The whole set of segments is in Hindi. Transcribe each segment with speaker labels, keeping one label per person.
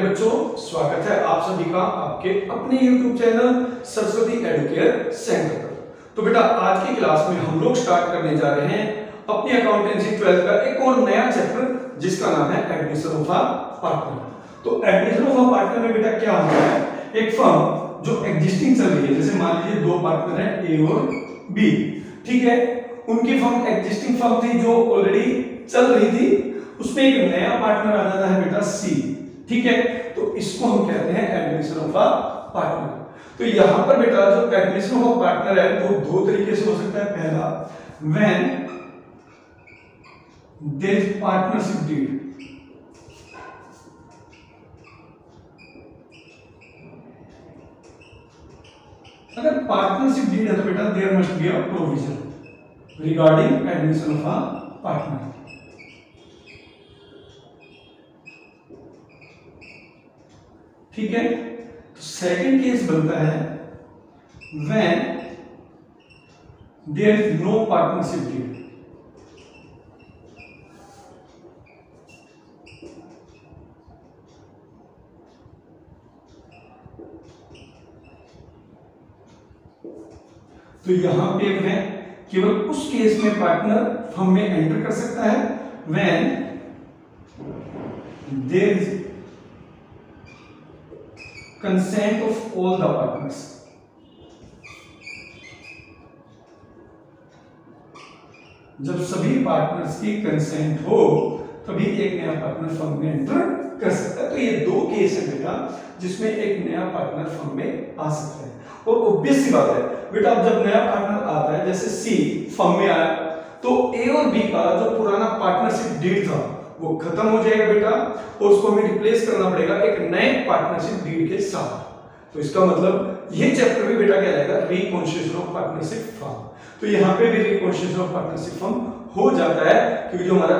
Speaker 1: बच्चों, स्वागत है आप सभी का आपके अपने YouTube channel Saraswati Educare centre पर। तो बेटा आज की क्लास में हम लोग स्टार्ट करने जा रहे हैं अपनी अकाउंटेंसी 12 का एक और नया चैप्टर जिसका नाम है एडमिशन ऑफ अ पार्टनर। तो एडमिशन ऑफ अ पार्टनर में बेटा क्या होता है, एक फर्म जो एग्जिस्टिंग चल रही है, जैसे मान लीजिए दो पार्टनर हैं ए और बी, ठीक है, उनकी फर्म एग्जिस्टिंग फर्म थी जो ऑलरेडी चल रही थी, उसमें एक नया पार्टनर आ जाता है बेटा सी, ठीक है, तो इसको हम कहते हैं एडमिशन ऑफ अ पार्टनर। तो यहां पर बेटा जो एडमिशन ऑफ अ पार्टनर है वो दो तरीके से हो सकता है। पहला, when there is partnership deed, अगर पार्टनरशिप डीड है तो बेटा there must be a provision regarding admission of a partner. ठीक है, तो सेकंड केस बनता है when there is no partnership deed. तो यहां पे मैं केवल उस केस में पार्टनर फर्म में एंटर कर सकता है when there is consent of all the partners। जब सभी पार्टनर्स की कंसेंट हो तभी एक नया पार्टनर फर्म में एंटर कर सकता है। तो ये दो केस है बेटा जिसमें एक नया पार्टनर फर्म में आ सकता है। और ऑब्वियस सी बात है बेटा, अब जब नया पार्टनर आता है, जैसे सी फर्म में आया, तो ए और बी का जो पुराना पार्टनरशिप डीड था वो खत्म हो जाएगा बेटा, और उसको हमें रिप्लेस करना पड़ेगा एक नए पार्टनरशिप डीड के साथ। तो इसका मतलब ये चैप्टर भी बेटा क्या रहेगा, रिकॉन्स्टिट्यूशन ऑफ पार्टनरशिप फर्म। तो यहाँ पे भी रिकॉन्स्टिट्यूशन ऑफ पार्टनरशिप फर्म हो जाता है, क्योंकि जो हमारा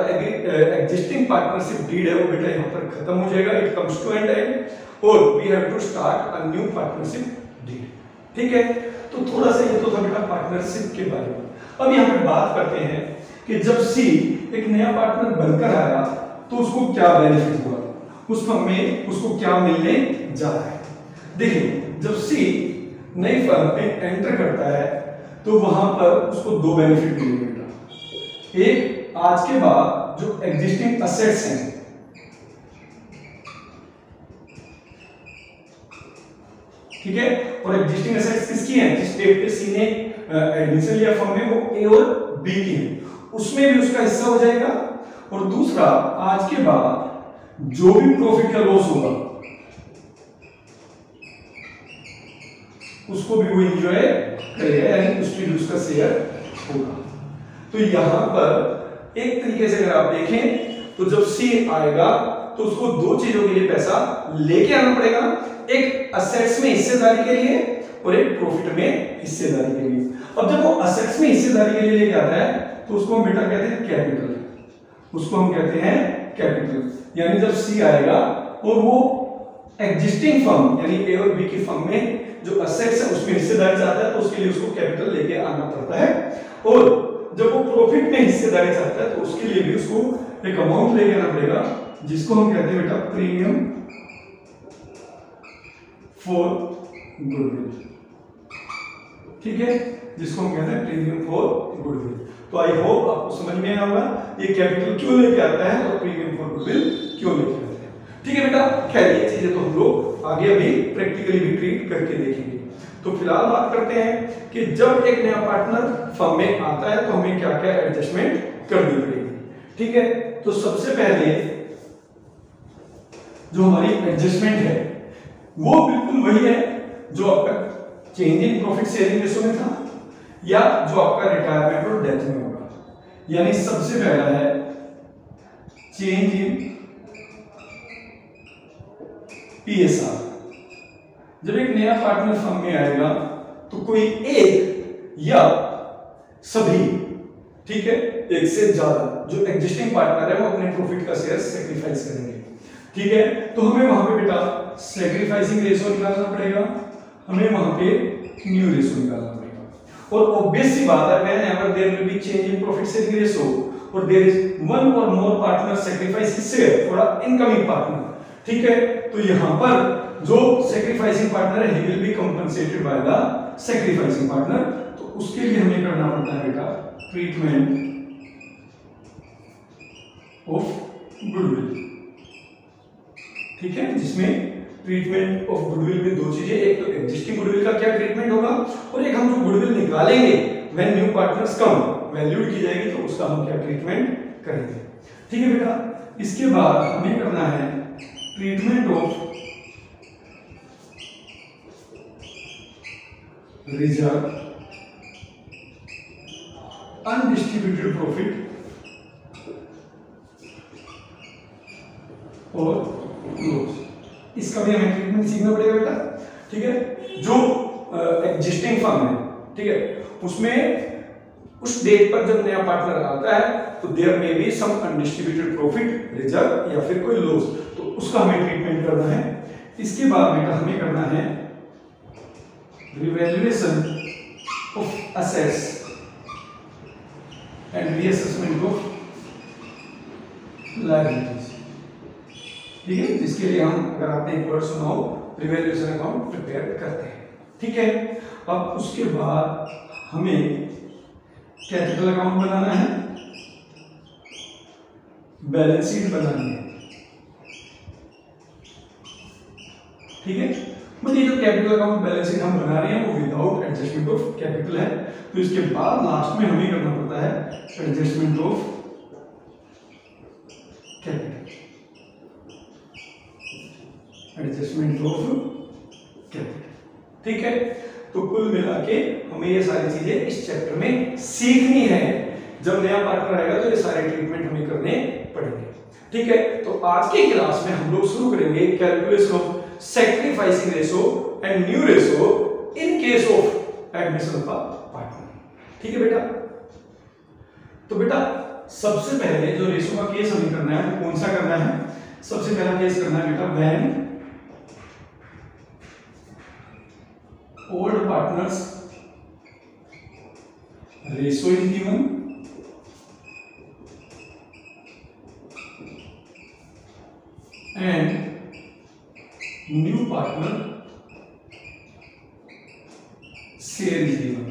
Speaker 1: एग्जिस्टिंग पार्टनरशिप डीड है वो बेटा यहाँ पर खत्म हो जाएगा, it comes to end end और we have to start a new partnership deed. ठीक है, तो थोड़ा सा ये तो था बेटा पार्टनरशिप के बारे में। अब यहाँ पे बात करते हैं कि जब सी एक नया पार्टनर बनकर आया तो उसको क्या बेनिफिट हुआ, उस फर्म में उसको क्या मिलने जा रहा है। देखिए, जब सी नई फर्म में एंटर करता है तो वहां पर उसको दो बेनिफिट मिलेंगे बेटा। एक, आज के बाद जो एग्जिस्टिंग असेट्स हैं, ठीक है, और एग्जिस्टिंग असेट्स किसकी हैं, जिस डेट पे सी ने एडमिशन लिया फर्म में, वो ए और बी की है, उसमें भी उसका हिस्सा हो जाएगा। और दूसरा, आज के बाद जो भी प्रॉफिट या लॉस होगा उसको भी वो एंजॉय करेगा, यानी उसकी भी उसका शेयर होगा। तो यहां पर एक तरीके से अगर आप देखें तो जब सी आएगा तो उसको दो चीजों के लिए पैसा लेके आना पड़ेगा, एक असेट्स में हिस्सेदारी के लिए और एक प्रॉफिट में हिस्सेदारी के लिए। अब जब वो असेट्स में हिस्सेदारी के लिए लेके आता है तो उसको हम बेटा कहते हैं कैपिटल, उसको हम कहते हैं कैपिटल। यानी जब सी आएगा और वो एग्जिस्टिंग फर्म यानी ए और बी की फर्म में जो असेट्स है उसमें हिस्सेदारी चाहता है तो उसके लिए उसको कैपिटल लेके आना पड़ता है, और जब वो प्रॉफिट में हिस्सेदारी चाहता है तो उसके लिए भी उसको एक अमाउंट लेके आना पड़ेगा, जिसको हम कहते हैं बेटा प्रीमियम फॉर गुडविल। ठीक है, जिसको हम कहते हैं प्रीमियम फॉर गुडविल। तो आई होप आपको समझ में आया होगा ये कैपिटल क्यों लेके आता है और प्रीमियम फॉर गुडविल क्यों लेके आता है। ठीक है बेटा, खैर ये चीजें तो हम लोग आगे अभी प्रैक्टिकली भी ट्रीट करके देखेंगे। तो फिलहाल बात करते हैं कि जब एक नया पार्टनर फर्म में आता है तो हमें क्या क्या एडजस्टमेंट करनी पड़ेगी। ठीक है, तो सबसे पहले जो हमारी एडजस्टमेंट है वो बिल्कुल वही है जो आपका change in profit sharing ratio में था या जो आपका रिटायरमेंट और डेथ में होगा। यानी सबसे पहला है चेंज इन पीएसआर। जब एक नया पार्टनर फर्म में आएगा तो कोई एक या सभी, ठीक है, एक से ज्यादा जो एग्जिस्टिंग पार्टनर है वो अपने प्रॉफिट का शेयर सैक्रिफाइस करेंगे। ठीक है, तो हमें वहां पे बेटा सैक्रिफाइसिंग रेशो निकालना पड़ेगा, हमें वहां पे न्यू रेशो निकालना पड़ेगा। और ऑब्वियस सी बात है, whenever there will be change in profit sharing ratio और there is one or more partner sacrifice his share for a incoming partner, ठीक है, तो यहाँ पर जो सेक्रीफाइसिंग पार्टनर है he will be compensated by the sacrificing partner. तो उसके लिए हमें करना पड़ता है बेटा ट्रीटमेंट ऑफ गुडविल, ठीक है, जिसमें ट्रीटमेंट ऑफ गुडविल में दो चीजें, एक तो एग्जिस्टिंग गुडविल का क्या ट्रीटमेंट होगा और एक हम जो गुडविल निकालेंगे when new partners come valued की जाएगी तो उसका हम क्या ट्रीटमेंट करेंगे। ठीक है बेटा, इसके बाद हमें करना है treatment of reserve, undistributed profit और लॉस। इसका भी हमें ट्रीटमेंट सीखना पड़ेगा बेटा। ठीक है, जो एग्जिस्टिंग फर्म है, ठीक है, उसमें उस डेट पर जब नया पार्टनर आता है तो there may be some undistributed profit, reserve या फिर कोई लॉस, तो उसका हमें ट्रीटमेंट करना है। इसके बाद बेटा हमें करना है revaluation of assets and reassessment of liabilities. ठीक है, जिसके लिए हम, अगर आपने एक वर्ड सुना हो, रिवैल्यूएशन अकाउंट प्रिपेयर करते हैं। ठीक है, अब उसके बाद हमें कैपिटल अकाउंट बनाना है, बैलेंस शीट बनानी है। ठीक है, मतलब ये जो कैपिटल अकाउंट बैलेंस शीट हम बना रहे हैं वो विदाउट एडजस्टमेंट ऑफ कैपिटल है। तो इसके बाद लास्ट में हमें करना पड़ता है adjustment of capital, adjustment of capital. ठीक है, तो कुल मिला के हमें ये सारी चीजें इस चैप्टर में सीखनी है। जब नया पार्टनर आएगा तो ये सारे ट्रीटमेंट हमें करने पड़ेंगे। ठीक है, तो आज की क्लास में हम लोग शुरू करेंगे calculation of sacrificing ratio and new ratio in case of admission of partner. ठीक है बेटा, तो बेटा सबसे पहले जो रेशो का केस हमें करना है वो कौन सा करना है? सबसे पहला केस करना है बेटा when old partners ratio is given and new partner share is given।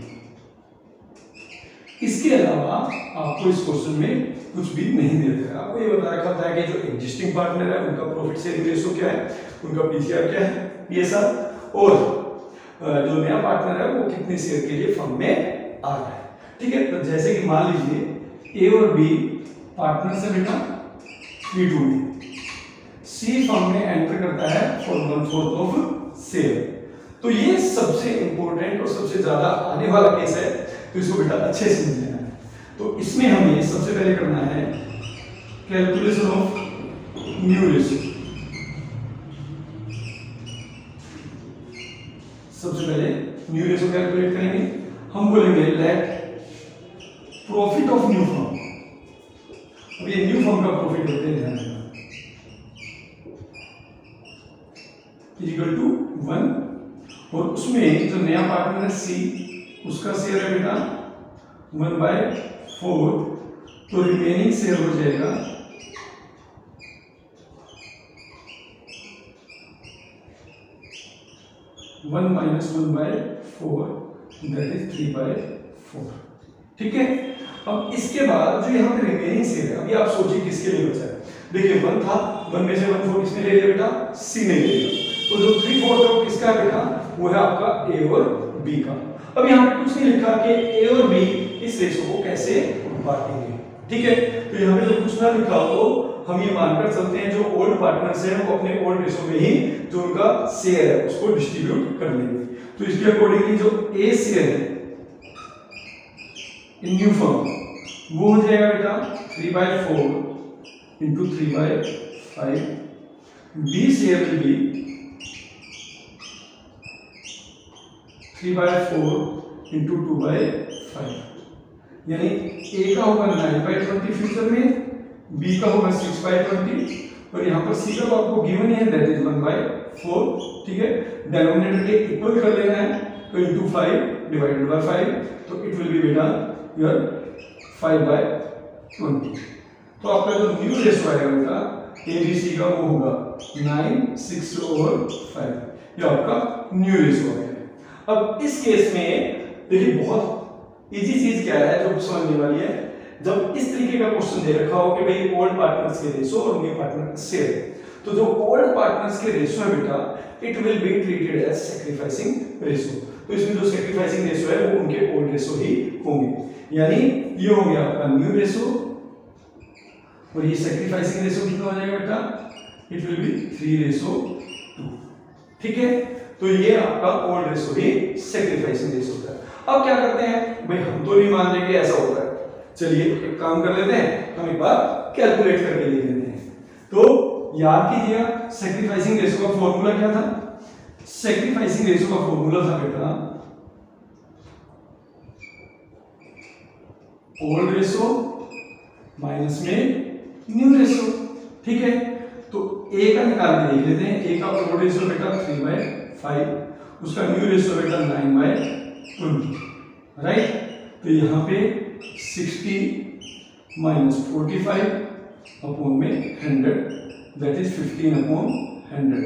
Speaker 1: इसके अलावा आपको इस क्वेश्चन में कुछ भी नहीं दिया है। आपको ये बता रखा होता है कि जो एग्जिस्टिंग पार्टनर है उनका प्रॉफिट शेयरिंग रेशियो क्या है, उनका पीसीआर क्या है, पीएसआर, और जो नया पार्टनर है वो कितने शेयर के लिए फर्म में आ रहा है। ठीक है, तो जैसे कि मान लीजिए ए और बी पार्टनर से बेटा 3:2 में, सी फर्म में एंटर करता है फॉर 1/4 ऑफ शेयर। तो ये सबसे इंपॉर्टेंट और सबसे ज्यादा आने वाला केस है, तो इसको बेटा अच्छे से समझ लेना है। तो इसमें हमें सबसे पहले करना है कैलकुलेशन ऑफ न्यू रेशियो। सबसे पहले न्यू रेशियो कैलकुलेट करेंगे। हम बोलेंगे let profit of new firm, अब ये न्यू फर्म का प्रॉफिट होते हैं ध्यान रखना, इक्वल टू 1, और उसमें जो नया पार्टनर है सी उसका शेयर है बेटा 1/4, तो रिमेनिंग शेयर हो जाएगा 1 - 1/4, दैट इज 3/4। ठीक है, अब इसके बाद जो यहाँ पे रिमेनिंग शेयर है, अभी आप सोचिए किसके लिए बचा है। देखिए 1 था, 1 में से 1/4 किसने ले लिया बेटा? सी ने ले लिया। तो जो 3/4 है वो किसका है बेटा? वो है आपका ए और बी का। अब यहाँ पे कुछ नहीं लिखा कि ए और बी इस रेशो को कैसे बांटेंगे। ठीक है, तो यहाँ पे जब कुछ ना लिखा हो हम ये मानकर चलते हैं जो ओल्ड पार्टनर्स हैं वो अपने ओल्ड रेशो में ही जो उनका शेयर है उसको डिस्ट्रीब्यूट कर लेंगे। तो इसके अकॉर्डिंगली जो ए शेयर है इन न्यू फर्म वो हो जाएगा बेटा 3/4 into 3/5, B share will be 3/4 into 2/5, यानी ए का होगा 9/20 फ्यूचर में, बी का होगा 6/20, और यहाँ पर सी का आपको गिवन ही है दैट इज 1/4। ठीक है, डिनोमिनेटर के इक्वल कर लेना है, तो इंटू 5 डिवाइडेड बाय 5, तो इट विल बी बेटा योर 5/20। तो आपका जो न्यू रेशो आएगा बेटा ए बी सी का वो होगा 9/6/5, ये आपका न्यू रेशो है। अब इस केस में देखिए बहुत इजी चीज क्या है जो समझने वाली है, जब इस तरीके का क्वेश्चन दे रखा हो कि भाई ओल्ड पार्टनर्स के रेशो और न्यू पार्टनर का शेयर, तो जो ओल्ड पार्टनर्स के रेशो है बेटा, it will be treated as sacrificing ratio. तो इसमें जो सैक्रिफाइसिंग रेशो है वो उनके ओल्ड रेशो ही होंगे, यानी ये हो गया आपका न्यू रेशो और ये सैक्रिफाइसिंग रेशो कितना हो जाएगा बेटा, इट विल बी 3:2। ठीक है, तो ये आपका ओल्ड रेशो ही सैक्रिफाइसिंग रेशो होता है। अब क्या करते हैं भाई, हम तो नहीं मान रहे कि ऐसा होता है, चलिए एक काम कर लेते हैं, हम एक बार कैलकुलेट करके देख लेते हैं। तो याद कीजिएगा सैक्रिफाइसिंग रेशो का फॉर्मूला क्या था, सैक्रिफाइसिंग रेशो का फॉर्मूला था बेटा ओल्ड रेशो माइनस में न्यू रेशो। ठीक है, तो ए का निकाल के देख लेते हैं। ए का ओल्ड रेशो बेटा 3/5, उसका न्यू रेशो बेटा 9/20, राइट। तो यहाँ पे 60 - 45 अपॉन में 100, दैट इज 15/100।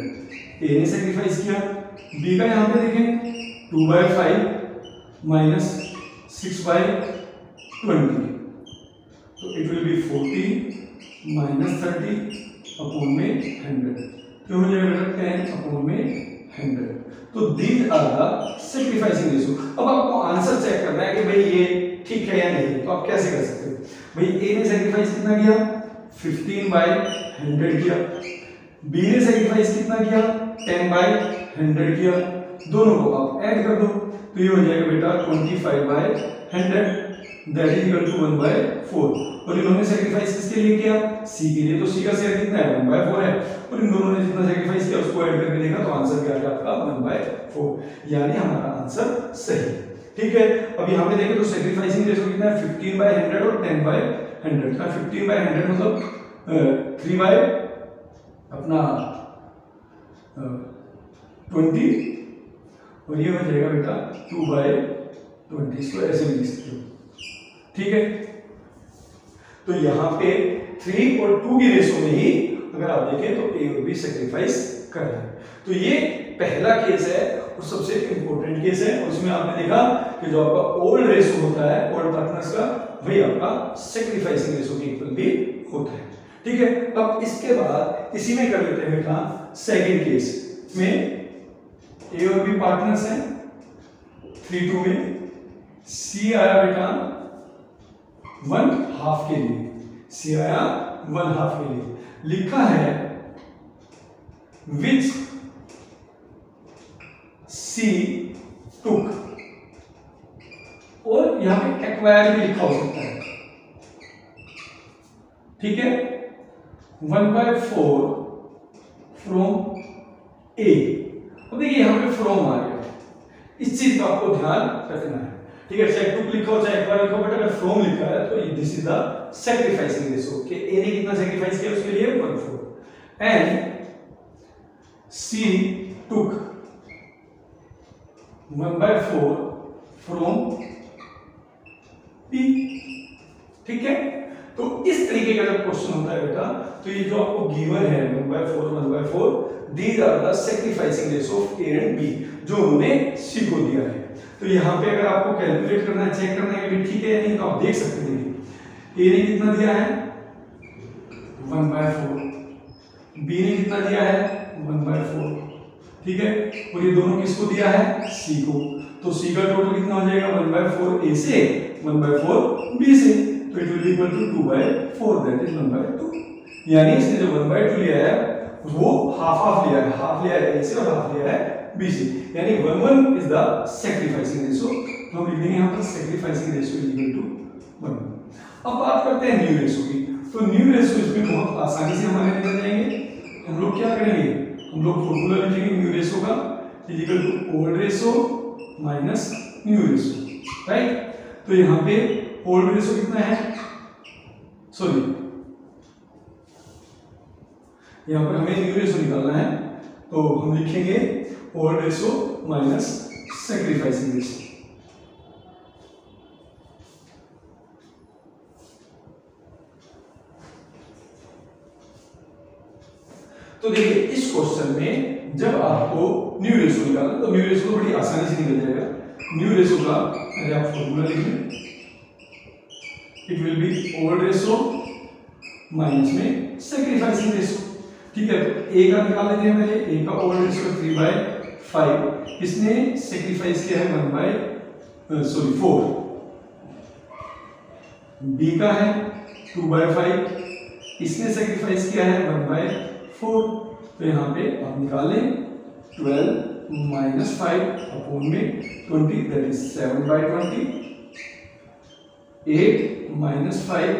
Speaker 1: ए ने सैक्रिफाइस किया। बी का यहाँ पे देखें 2/5 माइनस 6/20, तो इट विल बी 40 - 30 अपॉन में 100, तो हो जाएगा 10 अपॉन में 100। तो these are the sacrificing ratio. अब आपको आंसर चेक करना है कि भाई ये ठीक है या नहीं, तो आप कैसे कर सकते हो भाई, ए ने सैक्रिफाइस कितना किया 15/100 किया, बी ने सैक्रिफाइस कितना किया 10/100 किया, दोनों को आप ऐड कर दो, तो ये हो जाएगा बेटा 25/100, दैट इज इक्वल टू 1/4। और इन्होंने सैक्रिफाइस किसके लिए किया, सी के लिए, तो सी का शेयर कितना है 1/4 है, और इन दोनों ने जितना सैक्रिफाइस किया उसको ऐड करके देखा तो आंसर क्या आ गया आपका 1/4, यानी हमारा आंसर सही। ठीक है, अब यहाँ पे देखें तो सैक्रिफाइसिंग रेशो कितना है 15/100 और 10/100 का। 15/100 मतलब 3 बाय अपना 20, और ये हो जाएगा बेटा 2/20, इसको ऐसे लिख सकते हो। ठीक है, तो यहाँ पे 3 और 2 की रेशो में ही अगर आप देखें तो ए और बी सैक्रिफाइस कर रहे हैं। तो ये पहला केस है और सबसे इंपॉर्टेंट केस है, और उसमें आपने देखा कि जो आपका ओल्ड रेशो होता है ओल्ड पार्टनर्स का, वही आपका सैक्रिफाइसिंग रेशो के इक्वल भी होता है। ठीक है, अब इसके बाद इसी में कर लेते हैं बेटा सेकंड केस में, ए और बी पार्टनर्स हैं 3:2 में, सी आया बेटा 1/2 के लिए, सी आया 1/2 के लिए, लिखा है विच सी टुक, और यहां पे एक्वायर भी लिखा हो सकता है। ठीक है, 1/4 फ्रॉम ए। अब देखिए यहां पे फ्रॉम आ गया, इस चीज का आपको ध्यान रखना है। ठीक है, चाहे टुक लिखा हो चाहे एक्वायर लिखा हो, बट अगर फ्रॉम लिखा है तो this is the sacrificing ratio, कि ए ने कितना सैक्रिफाइस किया उसके लिए 1/4, and C took 1/4 from B. ठीक है, तो इस तरीके का जब क्वेश्चन होता है बेटा, तो ये जो आपको गिवन है 1/4 these are the sacrificing ratio of A and B, जो उन्होंने सी को दिया है। तो यहाँ पे अगर आपको कैलकुलेट करना है, चेक करना है कि ठीक है या नहीं, तो आप देख सकते हैं ए ने कितना दिया है 1/4, बी ने कितना दिया है 1/4। ठीक है, और ये दोनों किसको दिया है सी को, तो सी का टोटल कितना हो जाएगा 1/4 ए से 1/4 बी से, तो it will be equal to 2/4, that is 1/2। यानी इसने जो 1/2 लिया है वो हाफ लिया है, हाफ लिया है ए से और हाफ लिया है बी से, यानी 1/1 इज द सैक्रिफाइसिंग रेशो। तो हम लिख देंगे यहाँ पर sacrificing ratio is equal to 1। अब बात करते हैं न्यू रेशो की, तो न्यू रेशो इसमें बहुत आसानी से हमारे निकल जाएंगे। हम लोग क्या करेंगे, हम लोग फॉर्मूला लिखेंगे न्यू रेशो का is equal to old ratio minus new ratio, right. तो यहाँ पे ओल्ड रेशो कितना है, सॉरी यहाँ पर हमें न्यू रेशो निकालना है, तो हम लिखेंगे old ratio minus sacrificing ratio. तो देखिए इस क्वेश्चन में जब आपको न्यू रेशो निकालना, तो न्यू रेशो बड़ी आसानी से निकल जाएगा। न्यू रेशो का पहले आप फॉर्मूला लिख लें, it will be old ratio minus में सैक्रिफाइसिंग रेशो। ठीक है, तो ए का निकाल लेते हैं पहले। ए का ओल्ड रेशो 3/5, इसने सैक्रिफाइस किया है 4। बी का है 2/5, इसने सैक्रिफाइस किया है 1/4। तो यहाँ पे आप निकाल लें 12 - 5 अपॉन में 20, दैट इज 7/20। 8 - 5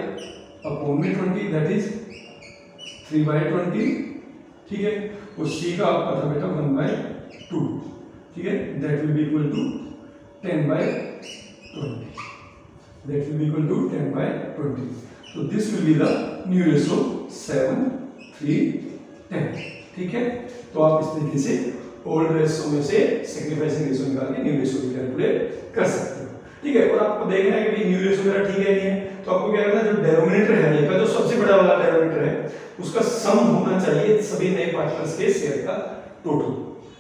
Speaker 1: अपॉन में 20, दैट इज 3/20। ठीक है, और सी का आपका था बेटा 1/2। ठीक है, that will be equal to 10/20। That will be equal to 10/20. So this will be the new ratio 7, 3, 10. ठीक है, तो आप इस तरीके से ओल्ड रेशो में से सैक्रिफाइसिंग रेशो निकाल के न्यू रेशो की कैलकुलेट कर सकते हो। ठीक है, और आपको देखना है कि न्यू रेशो मेरा ठीक है नहीं है, तो आपको क्या करना है, जो डेनोमिनेटर है ये का जो सबसे बड़ा वाला डेनोमिनेटर है उसका सम होना चाहिए सभी नए पार्टनर्स के शेयर का टोटल।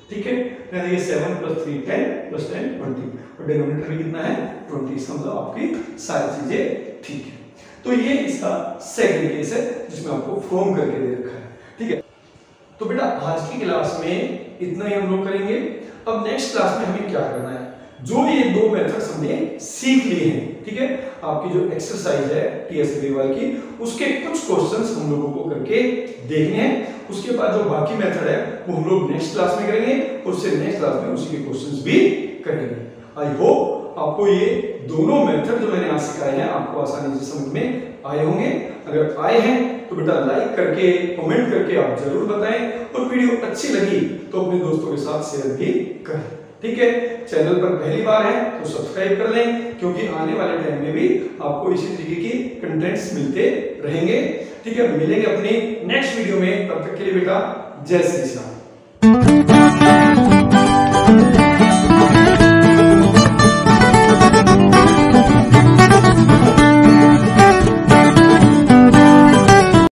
Speaker 1: ठीक है, यानी ये 7 + 3 10 + 10 20, और डिनोमिनेटर भी कितना है 20। इसका मतलब आपकी सारी चीजें ठीक है। तो ये इसका सेकंड केस है जिसमें आपको फॉर्म करके दे रखा है। ठीक है, तो बेटा आज की क्लास में इतना ही हम लोग करेंगे। अब नेक्स्ट क्लास में हमें क्या करना है, जो ये दो मेथड्स हमने सीख लिए हैं, ठीक है, आपकी जो एक्सरसाइज है टीएस अग्रवाल की, उसके कुछ क्वेश्चंस हम लोगों को करके देखने हैं। उसके बाद जो बाकी मेथड है वो हम लोग नेक्स्ट क्लास में करेंगे, और उससे नेक्स्ट क्लास में उसी के क्वेश्चंस भी करेंगे। आई होप आपको ये दोनों मेथड जो मैंने आज सिखाए हैं आपको आसानी से समझ में आए होंगे। अगर आए हैं तो बेटा लाइक करके, कमेंट करके आप जरूर बताएं, और वीडियो अच्छी लगी तो अपने दोस्तों के साथ शेयर भी करें। ठीक है, चैनल पर पहली बार है तो सब्सक्राइब कर लें, क्योंकि आने वाले टाइम में भी आपको इसी तरीके की कंटेंट्स मिलते रहेंगे। ठीक है, मिलेंगे अपनी नेक्स्ट वीडियो में, तब तक के लिए बेटा जय श्री राम।